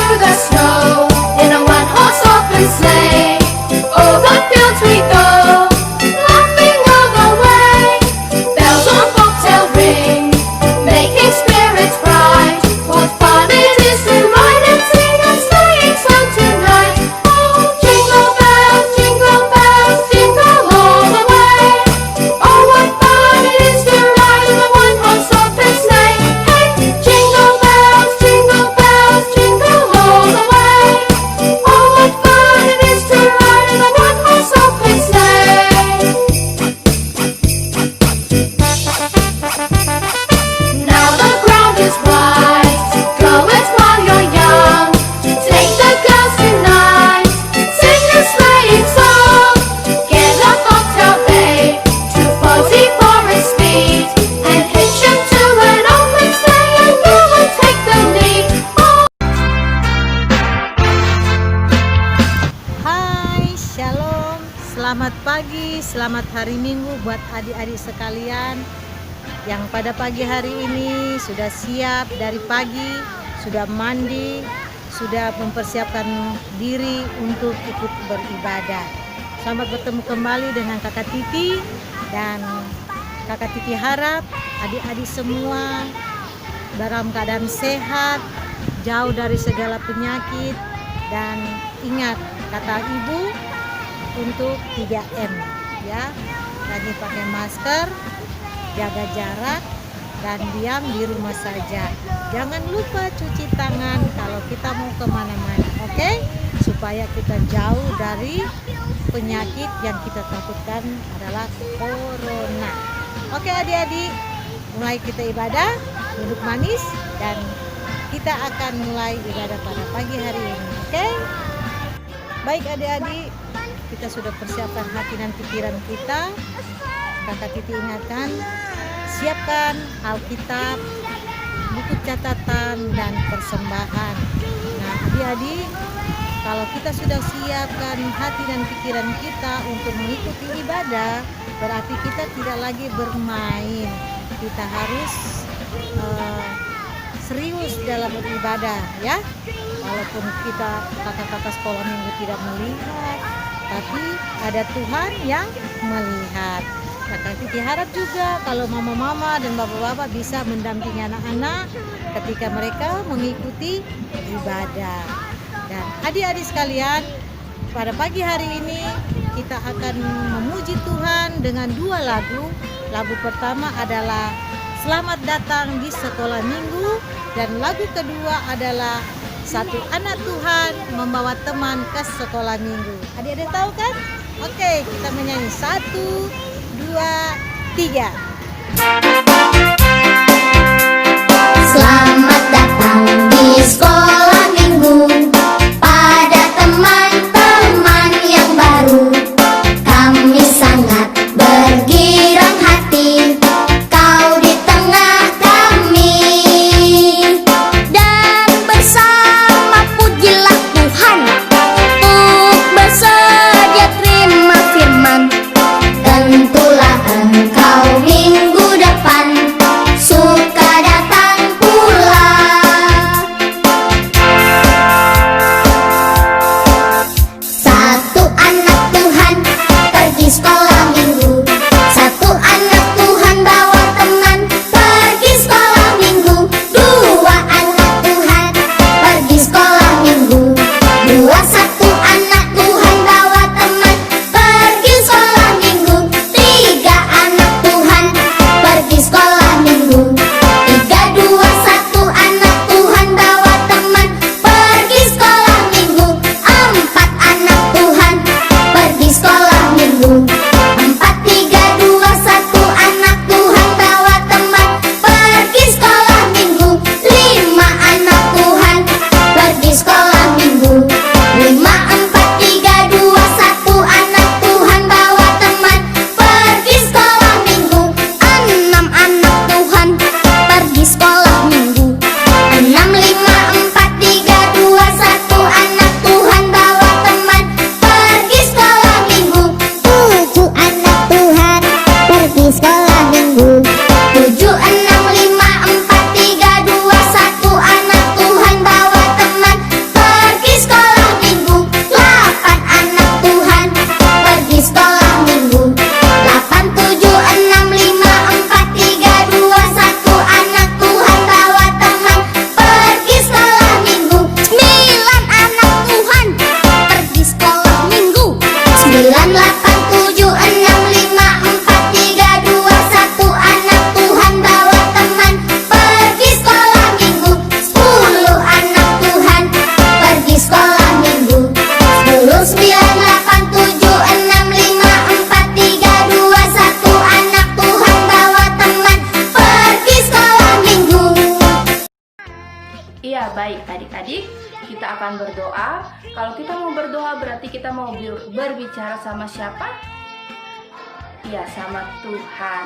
through the snow in a one-horse open sleigh. Over fields we go, laughing all the way. Bells on bobtail ring, making spirits bright. What fun it is to ride and sing a sleighing song tonight! Oh, jingle bells, jingle all the way. Oh, what fun it is to ride in a one-horse open sleigh! Hey, jingle bells, jingle all the way. Oh, what fun it is to ride in a one-horse open sleigh! Now the ground is white, go it while you're young. Take the girls tonight, sing a sleighing song. Get a bobtail babe, 240 for its speed, and hitch 'em to an open sleigh, and you will take the lead. Hai, shalom, selamat pagi, selamat hari Minggu buat adik-adik sekalian yang pada pagi hari ini sudah siap dari pagi, sudah mandi, sudah mempersiapkan diri untuk ikut beribadah. Selamat bertemu kembali dengan Kakak Titi, dan Kakak Titi harap adik-adik semua dalam keadaan sehat, jauh dari segala penyakit, dan ingat kata ibu untuk 3M ya, lagi pakai masker, jaga jarak, dan diam di rumah saja. Jangan lupa cuci tangan kalau kita mau kemana-mana, oke? Supaya kita jauh dari penyakit yang kita takutkan adalah corona. Oke adik-adik, mulai kita ibadah, duduk manis, dan kita akan mulai ibadah pada pagi hari ini, oke? Baik adik-adik, kita sudah persiapkan hati dan pikiran kita. Kakak Titi ingatkan, siapkan Alkitab, buku catatan, dan persembahan. Nah adik-adik, kalau kita sudah siapkan hati dan pikiran kita untuk mengikuti ibadah, berarti kita tidak lagi bermain. Kita harus serius dalam beribadah ya. Walaupun kita kakak-kakak sekolah minggu tidak melihat, tapi ada Tuhan yang melihat. Kakak Titi harap juga kalau mama-mama dan bapak-bapak bisa mendampingi anak-anak ketika mereka mengikuti ibadah. Dan adik-adik sekalian, pada pagi hari ini kita akan memuji Tuhan dengan 2 lagu. Lagu pertama adalah Selamat Datang di Sekolah Minggu, dan lagu kedua adalah Satu Anak Tuhan Membawa Teman ke Sekolah Minggu. Adik-adik tahu kan? Oke, kita menyanyi 1, 2, 3. Selamat datang di sekolah minggu, pada teman-teman yang baru. Kami sangat bergirang hati, kau di tengah kami. Dan bersama pujilah Tuhan, untuk bersedia terima firman. Tentulah engkau minggu depan suka datang pula. Baik adik-adik, kita akan berdoa. Kalau kita mau berdoa berarti kita mau berbicara sama siapa? Ya, sama Tuhan.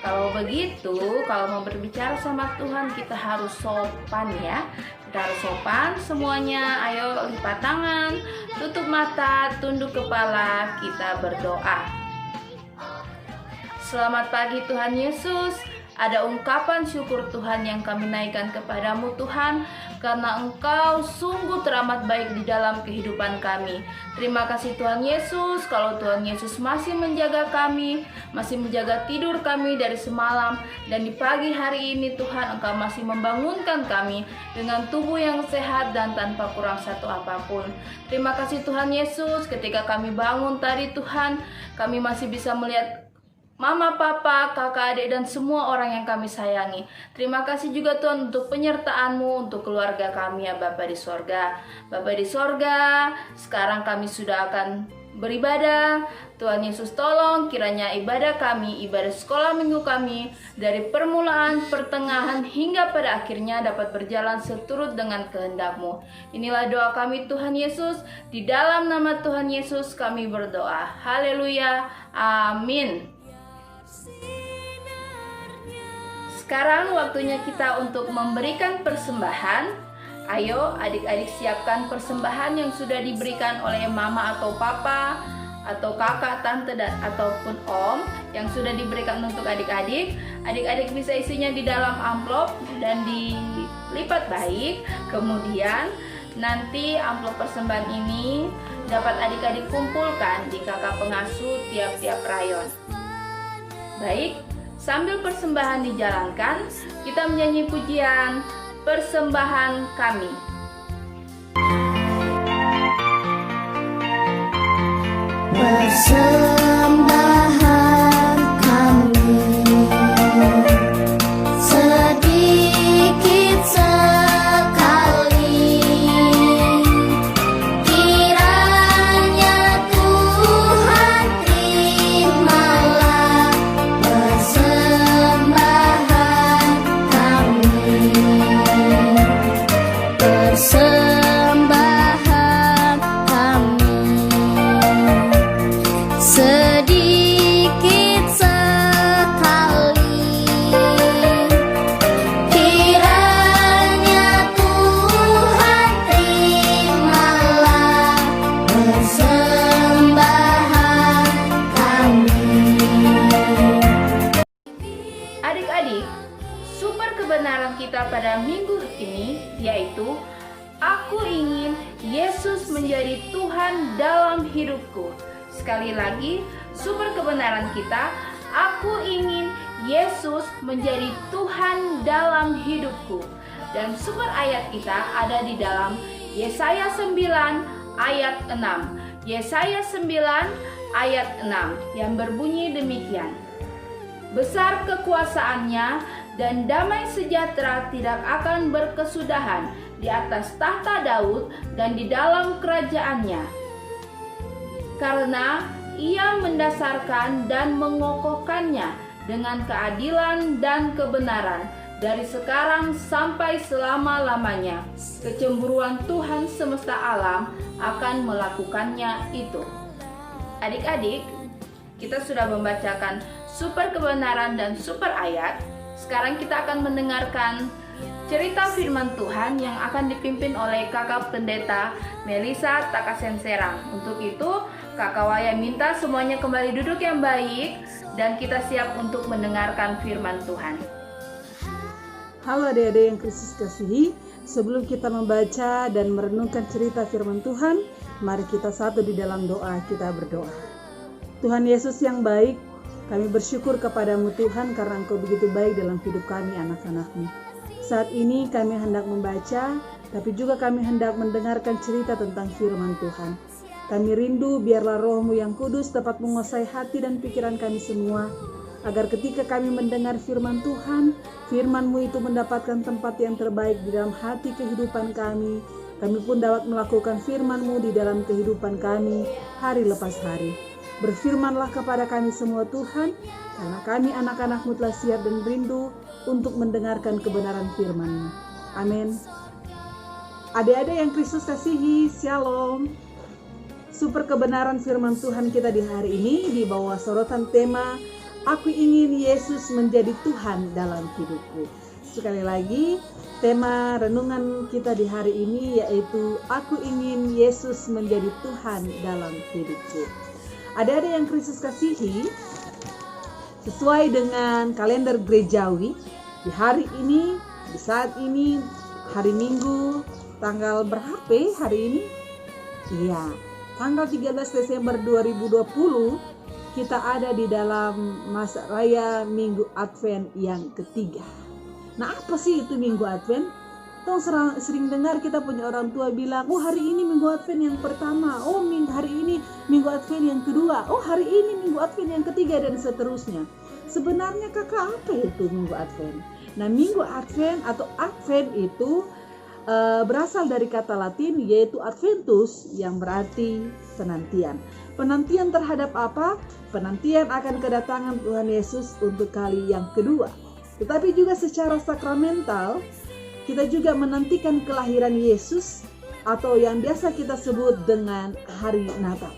Kalau begitu, kalau mau berbicara sama Tuhan kita harus sopan ya. Kita harus sopan semuanya. Ayo lipat tangan, tutup mata, tunduk kepala, kita berdoa. Selamat pagi Tuhan Yesus. Ada ungkapan syukur Tuhan yang kami naikkan kepadamu Tuhan, karena Engkau sungguh teramat baik di dalam kehidupan kami. Terima kasih Tuhan Yesus, kalau Tuhan Yesus masih menjaga kami, masih menjaga tidur kami dari semalam, dan di pagi hari ini Tuhan Engkau masih membangunkan kami dengan tubuh yang sehat dan tanpa kurang satu apapun. Terima kasih Tuhan Yesus, ketika kami bangun tadi Tuhan, kami masih bisa melihat Mama, Papa, kakak, adik, dan semua orang yang kami sayangi. Terima kasih juga Tuhan untuk penyertaan-Mu untuk keluarga kami ya Bapa di sorga. Bapa di sorga, sekarang kami sudah akan beribadah. Tuhan Yesus tolong kiranya ibadah kami, ibadah sekolah minggu kami, dari permulaan, pertengahan, hingga pada akhirnya dapat berjalan seturut dengan kehendak-Mu. Inilah doa kami Tuhan Yesus. Di dalam nama Tuhan Yesus kami berdoa. Haleluya. Amin. Sekarang waktunya kita untuk memberikan persembahan. Ayo adik-adik siapkan persembahan yang sudah diberikan oleh mama atau papa atau kakak, tante, dan ataupun om yang sudah diberikan untuk adik-adik. Adik-adik bisa isinya di dalam amplop dan dilipat baik. Kemudian nanti amplop persembahan ini dapat adik-adik kumpulkan di kakak pengasuh tiap-tiap rayon. Baik, sambil persembahan dijalankan, kita menyanyi pujian persembahan kami. Persembahan kami sedikit sekali, kiranya Tuhan terimalah persembahan kami. Persembahan kami sedikit sekali, kiranya Tuhan terimalah persembahan kami. Adik-adik, sumber kebenaran kita pada minggu ini yaitu aku ingin Yesus menjadi Tuhan dalam hidupku. Sekali lagi, sumber kebenaran kita, aku ingin Yesus menjadi Tuhan dalam hidupku. Dan sumber ayat kita ada di dalam Yesaya 9 ayat 6. Yesaya 9 ayat 6 yang berbunyi demikian. Besar kekuasaannya dan damai sejahtera tidak akan berkesudahan di atas tahta Daud dan di dalam kerajaannya. Karena ia mendasarkan dan mengokohkannya dengan keadilan dan kebenaran dari sekarang sampai selama-lamanya. Kecemburuan Tuhan semesta alam akan melakukannya itu. Adik-adik, kita sudah membacakan super kebenaran dan super ayat. Sekarang kita akan mendengarkan cerita firman Tuhan yang akan dipimpin oleh kakak pendeta Melisa Takasen Serang. Untuk itu, Kakak Waya minta semuanya kembali duduk yang baik dan kita siap untuk mendengarkan firman Tuhan. Halo adik-adik yang Kristus kasihi, sebelum kita membaca dan merenungkan cerita firman Tuhan, mari kita satu di dalam doa, kita berdoa. Tuhan Yesus yang baik, kami bersyukur kepadamu Tuhan karena Engkau begitu baik dalam hidup kami anak-anak-Mu. Saat ini kami hendak membaca, tapi juga kami hendak mendengarkan cerita tentang firman Tuhan. Kami rindu biarlah Roh-Mu yang kudus dapat menguasai hati dan pikiran kami semua, agar ketika kami mendengar firman Tuhan, firman-Mu itu mendapatkan tempat yang terbaik di dalam hati kehidupan kami. Kami pun dapat melakukan firman-Mu di dalam kehidupan kami hari lepas hari. Berfirmanlah kepada kami semua Tuhan, karena kami anak-anak-Mu telah siap dan rindu untuk mendengarkan kebenaran firman-Mu. Amin. Adik-adik yang Kristus kasihi, Shalom. Super kebenaran firman Tuhan kita di hari ini di bawah sorotan tema Aku ingin Yesus menjadi Tuhan dalam hidupku. Sekali lagi, tema renungan kita di hari ini yaitu Aku ingin Yesus menjadi Tuhan dalam hidupku. Adik-adik yang Kristus kasihi, sesuai dengan kalender gerejawi, di hari ini, di saat ini, hari Minggu, tanggal berapa hari ini? Iya, tanggal 13 Desember 2020 kita ada di dalam masa raya Minggu Advent yang ketiga. Nah, apa sih itu Minggu Advent? Tong sering dengar kita punya orang tua bilang, oh hari ini Minggu Advent yang pertama, oh hari ini Minggu Advent yang kedua, oh hari ini Minggu Advent yang ketiga, dan seterusnya. Sebenarnya kakak apa itu Minggu Advent? Nah, Minggu Advent atau Advent itu berasal dari kata Latin yaitu Adventus yang berarti penantian. Penantian terhadap apa? Penantian akan kedatangan Tuhan Yesus untuk kali yang kedua. Tetapi juga secara sakramental kita juga menantikan kelahiran Yesus atau yang biasa kita sebut dengan hari Natal.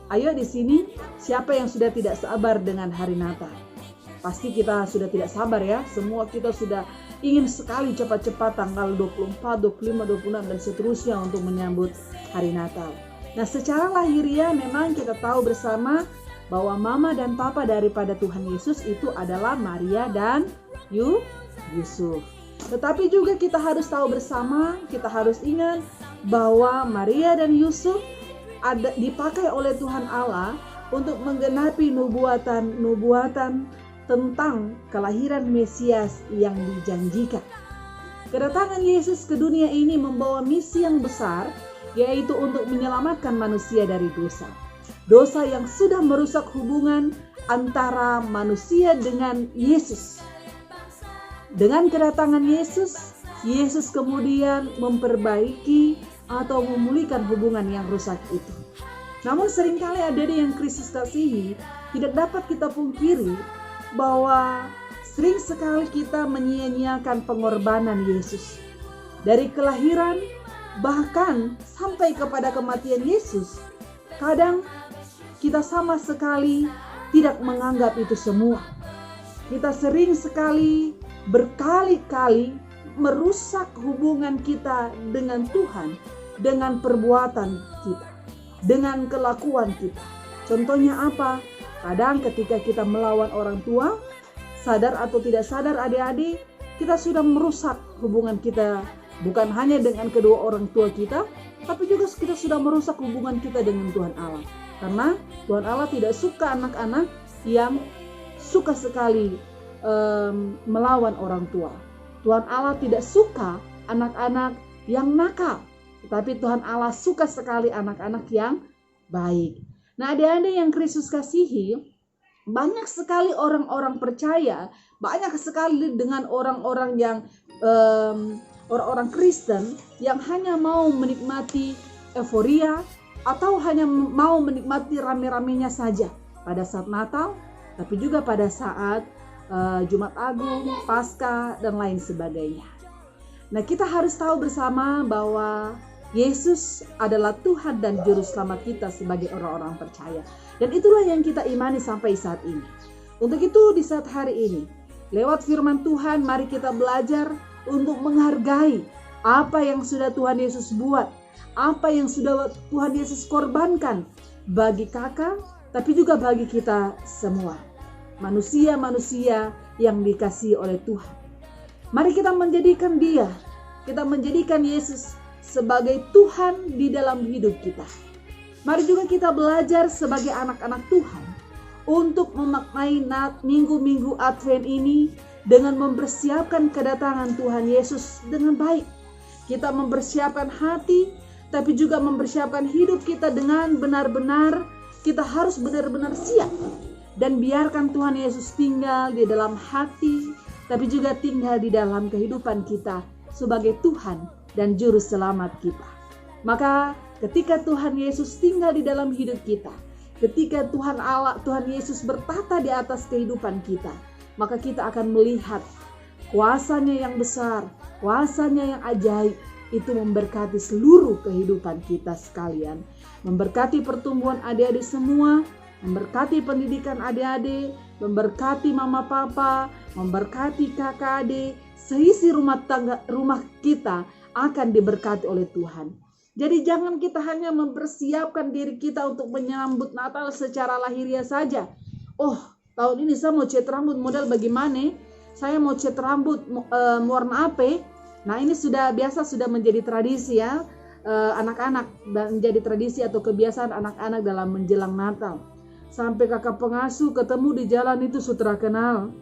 Ayo di sini, siapa yang sudah tidak sabar dengan hari Natal? Pasti kita sudah tidak sabar ya. Semua kita sudah ingin sekali cepat-cepat tanggal 24, 25, 26 dan seterusnya untuk menyambut hari Natal. Nah, secara lahiriah memang kita tahu bersama bahwa mama dan papa daripada Tuhan Yesus itu adalah Maria dan Yusuf. Tetapi juga kita harus tahu bersama, kita harus ingat bahwa Maria dan Yusuf dipakai oleh Tuhan Allah untuk menggenapi nubuatan tentang kelahiran Mesias yang dijanjikan. Kedatangan Yesus ke dunia ini membawa misi yang besar, yaitu untuk menyelamatkan manusia dari dosa. Dosa yang sudah merusak hubungan antara manusia dengan Yesus. Dengan kedatangan Yesus, Yesus kemudian memperbaiki atau memulihkan hubungan yang rusak itu. Namun seringkali adik-adik yang Kristus kasihi, tidak dapat kita pungkiri bahwa sering sekali kita menyia-nyiakan pengorbanan Yesus. Dari kelahiran bahkan sampai kepada kematian Yesus, kadang kita sama sekali tidak menganggap itu semua. Kita sering sekali berkali-kali merusak hubungan kita dengan Tuhan dengan perbuatan kita, dengan kelakuan kita. Contohnya apa? Kadang ketika kita melawan orang tua, sadar atau tidak sadar adik-adik, kita sudah merusak hubungan kita bukan hanya dengan kedua orang tua kita, tapi juga kita sudah merusak hubungan kita dengan Tuhan Allah. Karena Tuhan Allah tidak suka anak-anak yang suka sekali melawan orang tua. Tuhan Allah tidak suka anak-anak yang nakal, tetapi Tuhan Allah suka sekali anak-anak yang baik. Nah, adik-adik yang Kristus kasihi, banyak sekali orang-orang percaya, banyak sekali dengan orang-orang yang orang-orang Kristen yang hanya mau menikmati euforia atau hanya mau menikmati rame-ramenya saja pada saat Natal, tapi juga pada saat Jumat Agung, Paskah, dan lain sebagainya. Nah, kita harus tahu bersama bahwa Yesus adalah Tuhan dan Juru Selamat kita sebagai orang-orang percaya. Dan itulah yang kita imani sampai saat ini. Untuk itu di saat hari ini, lewat firman Tuhan, mari kita belajar untuk menghargai apa yang sudah Tuhan Yesus buat, apa yang sudah Tuhan Yesus korbankan bagi kakak, tapi juga bagi kita semua. Manusia-manusia yang dikasihi oleh Tuhan. Mari kita menjadikan Dia, kita menjadikan Yesus sebagai Tuhan di dalam hidup kita. Mari juga kita belajar sebagai anak-anak Tuhan untuk memaknai minggu-minggu Advent ini dengan mempersiapkan kedatangan Tuhan Yesus dengan baik. Kita mempersiapkan hati, tapi juga mempersiapkan hidup kita dengan benar-benar, kita harus benar-benar siap. Dan biarkan Tuhan Yesus tinggal di dalam hati, tapi juga tinggal di dalam kehidupan kita sebagai Tuhan dan Juru Selamat kita. Maka ketika Tuhan Yesus tinggal di dalam hidup kita, ketika Tuhan Yesus bertata di atas kehidupan kita, maka kita akan melihat kuasanya yang besar, kuasanya yang ajaib, itu memberkati seluruh kehidupan kita sekalian. Memberkati pertumbuhan adik-adik semua, memberkati pendidikan adik-adik, memberkati mama papa, memberkati kakak adik, seisi rumah kita akan diberkati oleh Tuhan. Jadi jangan kita hanya mempersiapkan diri kita untuk menyambut Natal secara lahiriah saja. Oh, tahun ini saya mau cat rambut model bagaimana? Saya mau cat rambut warna apa? Nah, ini sudah menjadi tradisi ya anak-anak, dan menjadi tradisi atau kebiasaan anak-anak dalam menjelang Natal. Sampai kakak pengasuh ketemu di jalan itu sudah kenal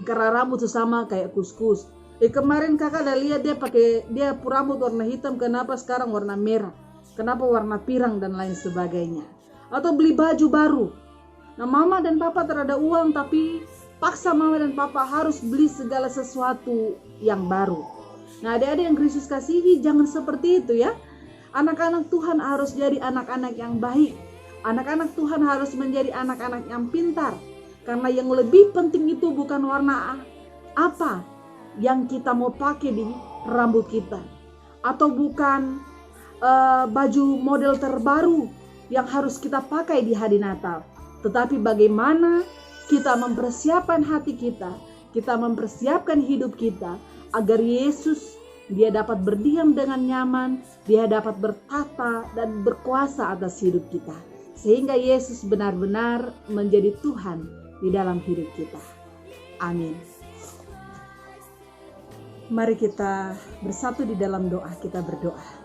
karena rambut sama kayak kuskus. Kemarin kakak udah lihat dia rambut warna hitam, kenapa sekarang warna merah? Kenapa warna pirang dan lain sebagainya? Atau beli baju baru. Nah, mama dan papa terada uang, tapi paksa mama dan papa harus beli segala sesuatu yang baru. Nah, adik-adik yang Kristus kasihi, jangan seperti itu ya. Anak-anak Tuhan harus jadi anak-anak yang baik. Anak-anak Tuhan harus menjadi anak-anak yang pintar. Karena yang lebih penting itu bukan warna apa yang kita mau pakai di rambut kita. Atau bukan baju model terbaru yang harus kita pakai di hari Natal. Tetapi bagaimana kita mempersiapkan hati kita mempersiapkan hidup kita, agar Yesus dia dapat berdiam dengan nyaman, dia dapat bertata dan berkuasa atas hidup kita. Sehingga Yesus benar-benar menjadi Tuhan di dalam hidup kita. Amin. Mari kita bersatu di dalam doa, kita berdoa.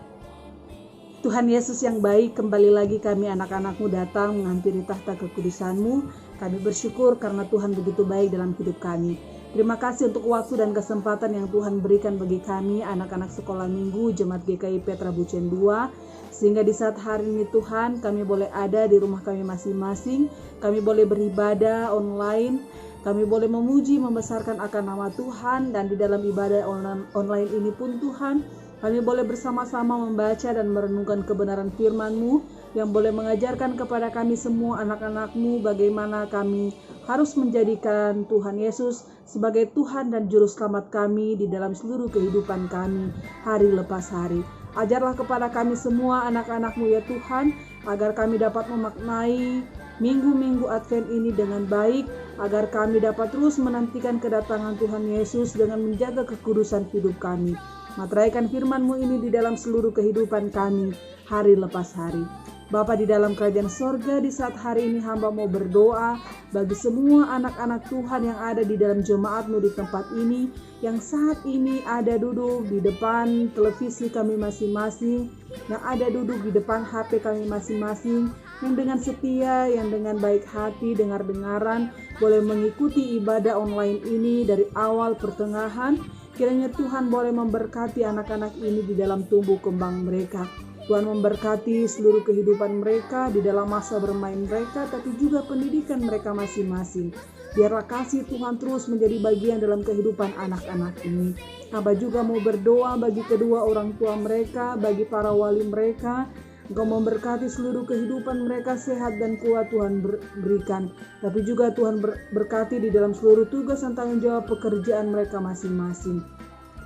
Tuhan Yesus yang baik, kembali lagi kami anak-anak-Mu datang menghampiri tahta kekudusan-Mu. Kami bersyukur karena Tuhan begitu baik dalam hidup kami. Terima kasih untuk waktu dan kesempatan yang Tuhan berikan bagi kami, anak-anak sekolah minggu Jemaat GKI Petra Bucen 2. Sehingga di saat hari ini Tuhan, kami boleh ada di rumah kami masing-masing. Kami boleh beribadah online. Kami boleh memuji, membesarkan akan nama Tuhan. Dan di dalam ibadah online ini pun Tuhan, kami boleh bersama-sama membaca dan merenungkan kebenaran firman-Mu yang boleh mengajarkan kepada kami semua anak-anak-Mu bagaimana kami harus menjadikan Tuhan Yesus sebagai Tuhan dan Juru Selamat kami di dalam seluruh kehidupan kami hari lepas hari. Ajarlah kepada kami semua anak-anak-Mu ya Tuhan, agar kami dapat memaknai minggu-minggu Advent ini dengan baik, agar kami dapat terus menantikan kedatangan Tuhan Yesus dengan menjaga kekudusan hidup kami. Materaikan firman-Mu ini di dalam seluruh kehidupan kami hari lepas hari. Bapa di dalam kerajaan sorga, di saat hari ini hamba mau berdoa bagi semua anak-anak Tuhan yang ada di dalam jemaat-Mu di tempat ini, yang saat ini ada duduk di depan televisi kami masing-masing, yang ada duduk di depan HP kami masing-masing, yang dengan setia, yang dengan baik hati, dengar-dengaran, boleh mengikuti ibadah online ini dari awal pertengahan. Kiranya Tuhan boleh memberkati anak-anak ini di dalam tumbuh kembang mereka. Tuhan memberkati seluruh kehidupan mereka di dalam masa bermain mereka, tapi juga pendidikan mereka masing-masing. Biarlah kasih Tuhan terus menjadi bagian dalam kehidupan anak-anak ini. Hamba juga mau berdoa bagi kedua orang tua mereka, bagi para wali mereka. Engkau memberkati seluruh kehidupan mereka, sehat dan kuat Tuhan berikan. Tapi juga Tuhan berkati di dalam seluruh tugas dan tanggung jawab pekerjaan mereka masing-masing.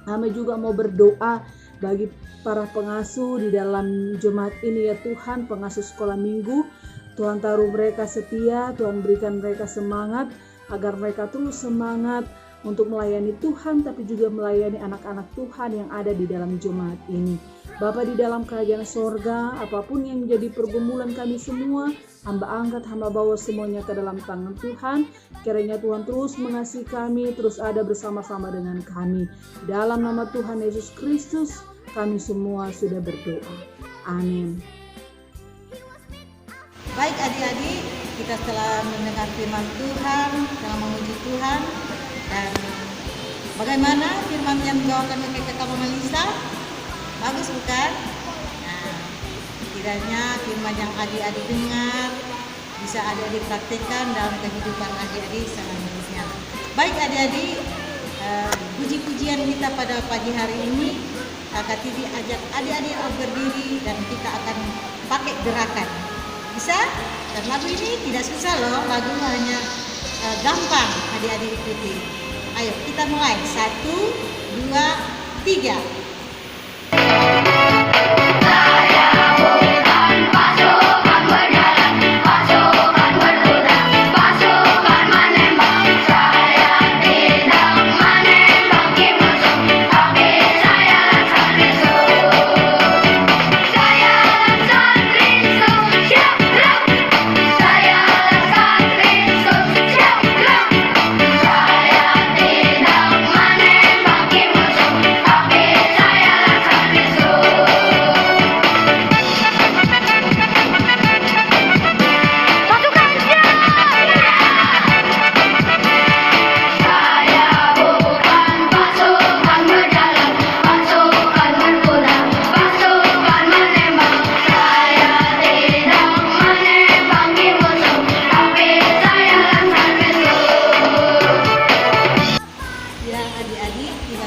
Kami juga mau berdoa bagi para pengasuh di dalam jemaat ini ya Tuhan, pengasuh sekolah minggu. Tuhan taruh mereka setia, Tuhan berikan mereka semangat, agar mereka terus semangat untuk melayani Tuhan, tapi juga melayani anak-anak Tuhan yang ada di dalam jemaat ini. Bapa di dalam kerajaan sorga, apapun yang menjadi pergumulan kami semua, hamba angkat, hamba bawa semuanya ke dalam tangan Tuhan. Kiranya Tuhan terus mengasihi kami, terus ada bersama-sama dengan kami. Dalam nama Tuhan Yesus Kristus, kami semua sudah berdoa. Amin. Baik adik-adik, kita telah mendengar firman Tuhan, telah memuji Tuhan. Dan bagaimana firman yang dibawakan oleh Kakak Mama Lisa? Bagus bukan? Nah, kiranya firman yang adik-adik dengar bisa adik-adik praktekkan dalam kehidupan adik-adik selanjutnya. Baik adik-adik, puji-pujian kita pada pagi hari ini, Kakak Titi ajak adik-adik berdiri dan kita akan pakai gerakan. Bisa? Dan lagu ini tidak susah loh, lagu hanya gampang adik-adik ikuti. Ayo kita mulai, 1, 2, 3.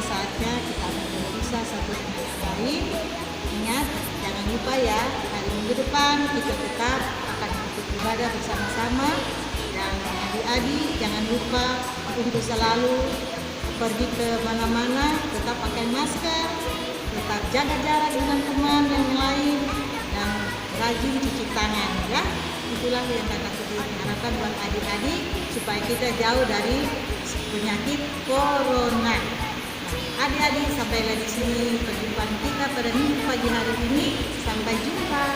saatnya kita akan berpisah satu dengan yang lain. Ingat, jangan lupa ya, hari minggu depan kita tetap akan ikut ibadah bersama-sama. Dan adik-adik jangan lupa untuk selalu pergi ke mana-mana, tetap pakai masker, tetap jaga jarak dengan teman yang lain, dan rajin cuci tangan ya. Itulah yang kakak harapkan buat adik-adik supaya kita jauh dari penyakit corona. Nah, adik-adik sampailah di sini perjumpaan kita pada minggu pagi hari ini. Sampai jumpa.